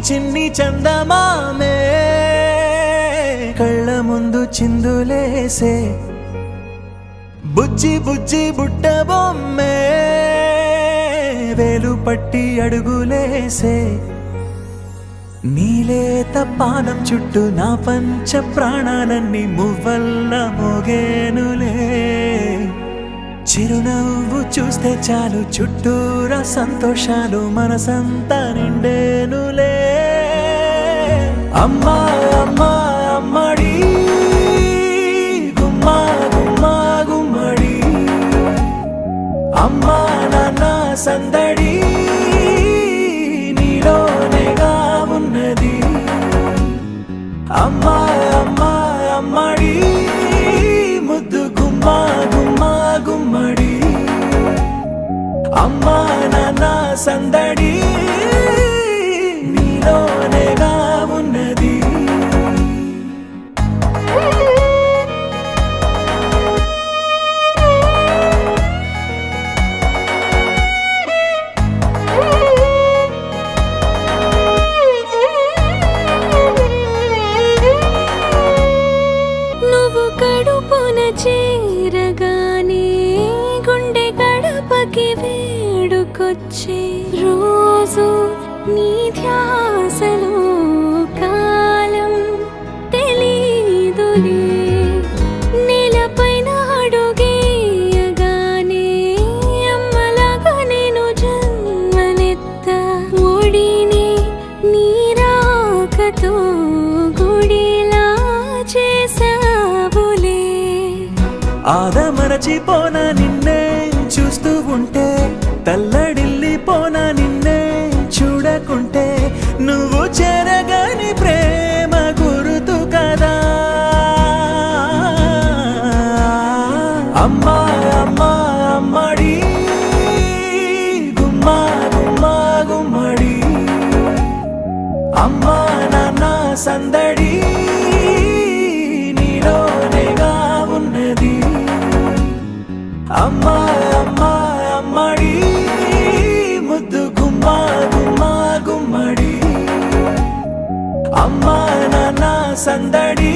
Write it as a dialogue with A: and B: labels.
A: చిన్ని చందమామే కళ్ళ ముందు చిందులేసే బుజ్జి బుజ్జి బుట్ట బొమ్మే వేలు పట్టి అడుగులేసే నీలేత పానం చుట్టూ నా పంచ ప్రాణాలన్నీ మువ్వల్ల మోగేనులే చిరునవ్వు చూస్తే చాలు చుట్టూరా సంతోషాలు మనసంతా నిండేనులే అమ్మా అమ్మా అమ్మడి గుమ్మా గుమ్మా గుమ్మడి అమ్మా నాన్న సందడి నీలోనేగా ఉన్నది అమ్మా అమ్మా అమ్మడి ముద్దు గుమ్మా గుమ్మా గుమ్మడి అమ్మా నాన్న సందడి నీలోనేగా ఉన్నది
B: నువ్వు కడుపున చేరగానే గుండె గడపకి వేడుకొచ్చే రోజు నీ ధ్యాసలో కాలం తెలీదులే నేలపైన అడుగేయగానే అమ్మలాగా నేను జన్మనెత్త ఒడిని నీ రాకతో గుడిలా చేసావులే
A: ఆదమరచిపోన నిన్నే చూస్తూ ఉంటే తల్లడిల్లిపోన నిన్నే చూడకుంటే నువ్వు చెరగని ప్రేమ గురుతు కదా అమ్మా అమ్మా అమ్మడి గుమ్మా గుమ్మా గుమ్మడి అమ్మా నాన్న సందడి నీలోనేగా ఉన్నది అమ్మా అమ్మా అమ్మడి ముద్దు గుమ్మా గుమ్మా గుమ్మడి అమ్మా నాన్న సందడి